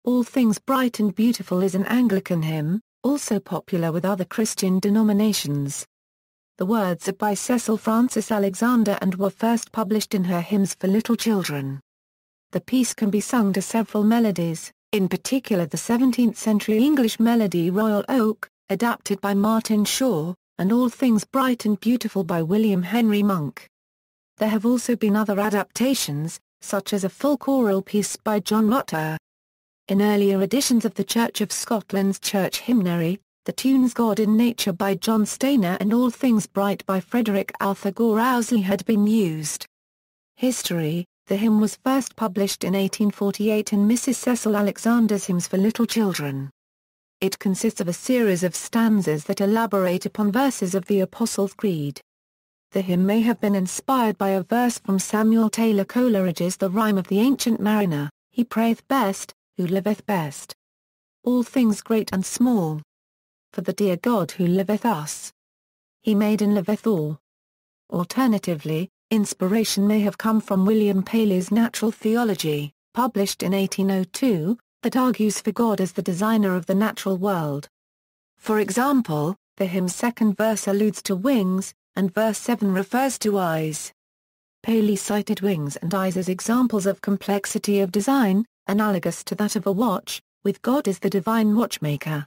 All Things Bright and Beautiful is an Anglican hymn, also popular with other Christian denominations. The words are by Cecil Frances Alexander and were first published in her Hymns for Little Children. The piece can be sung to several melodies, in particular the 17th-century English melody Royal Oak, adapted by Martin Shaw, and All Things Bright and Beautiful by William Henry Monk. There have also been other adaptations, such as a full choral piece by John Rutter. In earlier editions of the Church of Scotland's Church Hymnary, the tunes God in Nature by John Stainer and All Things Bright by Frederick Arthur Gore Ouseley had been used. History: the hymn was first published in 1848 in Mrs. Cecil Alexander's Hymns for Little Children. It consists of a series of stanzas that elaborate upon verses of the Apostles' Creed. The hymn may have been inspired by a verse from Samuel Taylor Coleridge's The Rime of the Ancient Mariner, He prayeth best, who liveth best. All things great and small. For the dear God who liveth us. He made and liveth all. Alternatively, inspiration may have come from William Paley's Natural Theology, published in 1802, that argues for God as the designer of the natural world. For example, the hymn's second verse alludes to wings, and verse 7 refers to eyes. Paley cited wings and eyes as examples of complexity of design, analogous to that of a watch, with God as the divine watchmaker.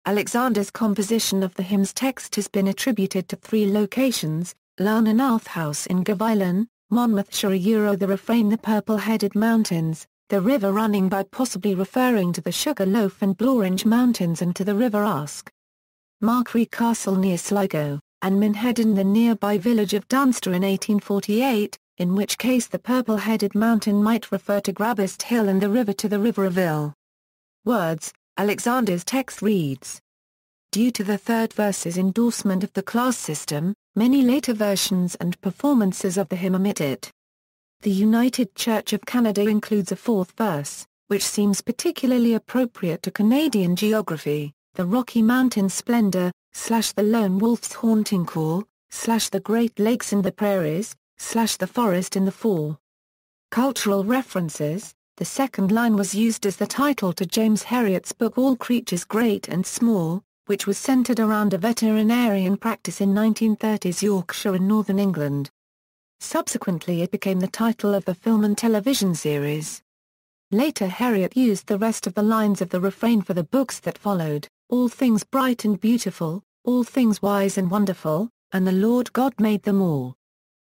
Alexander's composition of the hymn's text has been attributed to 3 locations: Llanarnouth House in Gavilan, Monmouthshire. The refrain The Purple-Headed Mountains, the river running by, possibly referring to the Sugarloaf and Blorenge Mountains and to the River Usk. Markree Castle near Sligo, and Minhead in the nearby village of Dunster in 1848, in which case the Purple-Headed Mountain might refer to Grabbist Hill and the river to the River of Ill. Words: Alexander's text reads. Due to the third verse's endorsement of the class system, many later versions and performances of the hymn omit it. The United Church of Canada includes a fourth verse, which seems particularly appropriate to Canadian geography: the Rocky Mountain splendor, / the lone wolf's haunting call, / the Great Lakes and the prairies, / the forest in the fall. Cultural references: the second line was used as the title to James Herriot's book All Creatures Great and Small, which was centered around a veterinarian practice in 1930s Yorkshire in northern England. Subsequently it became the title of the film and television series. Later Herriot used the rest of the lines of the refrain for the books that followed: All Things Bright and Beautiful, All Things Wise and Wonderful, and The Lord God Made Them All.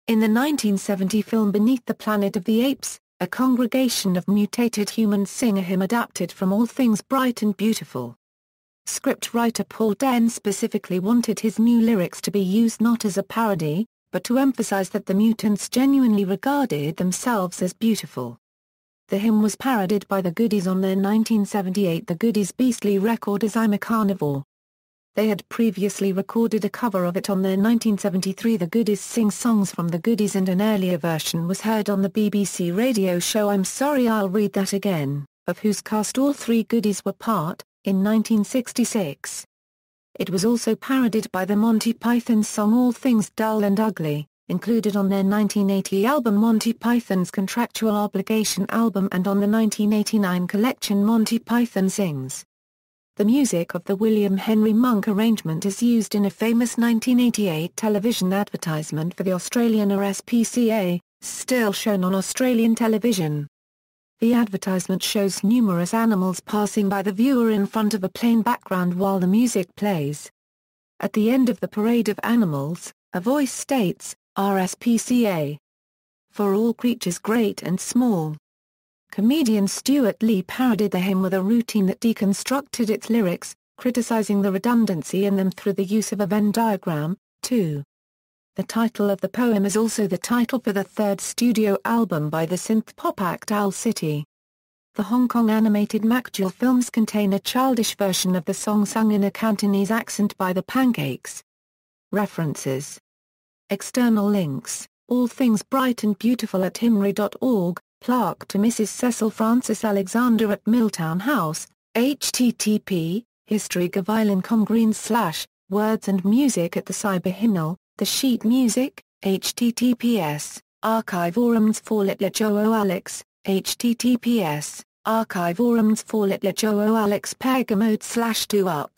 In the 1970 film Beneath the Planet of the Apes, a congregation of mutated humans sing a hymn adapted from All Things Bright and Beautiful. Scriptwriter Paul Dehn specifically wanted his new lyrics to be used not as a parody, but to emphasize that the mutants genuinely regarded themselves as beautiful. The hymn was parodied by the Goodies on their 1978 The Goodies' Beastly record as I'm a Carnivore. They had previously recorded a cover of it on their 1973 The Goodies Sing Songs from the Goodies, and an earlier version was heard on the BBC radio show I'm Sorry I'll Read That Again, of whose cast all 3 Goodies were part, in 1966. It was also parodied by the Monty Python's song All Things Dull and Ugly, included on their 1980 album Monty Python's Contractual Obligation album and on the 1989 collection Monty Python Sings. The music of the William Henry Monk arrangement is used in a famous 1988 television advertisement for the Australian RSPCA, still shown on Australian television. The advertisement shows numerous animals passing by the viewer in front of a plain background while the music plays. At the end of the parade of animals, a voice states, RSPCA. For all creatures great and small. Comedian Stuart Lee parodied the hymn with a routine that deconstructed its lyrics, criticizing the redundancy in them through the use of a Venn diagram, too. The title of the poem is also the title for the third studio album by the synth-pop act Owl City. The Hong Kong animated MacJewel films contain a childish version of the song sung in a Cantonese accent by the Pancakes. References. External links: All Things Bright and Beautiful at hymnary.org, plaque to Mrs. Cecil Frances Alexander at Milltown House, http, history gavilan.com/, words and music at the Cyber Hymnal, the sheet music, https, archive orums for Litla Joe Alex, https, Archivorums for literature Alex Pergamode /2 up.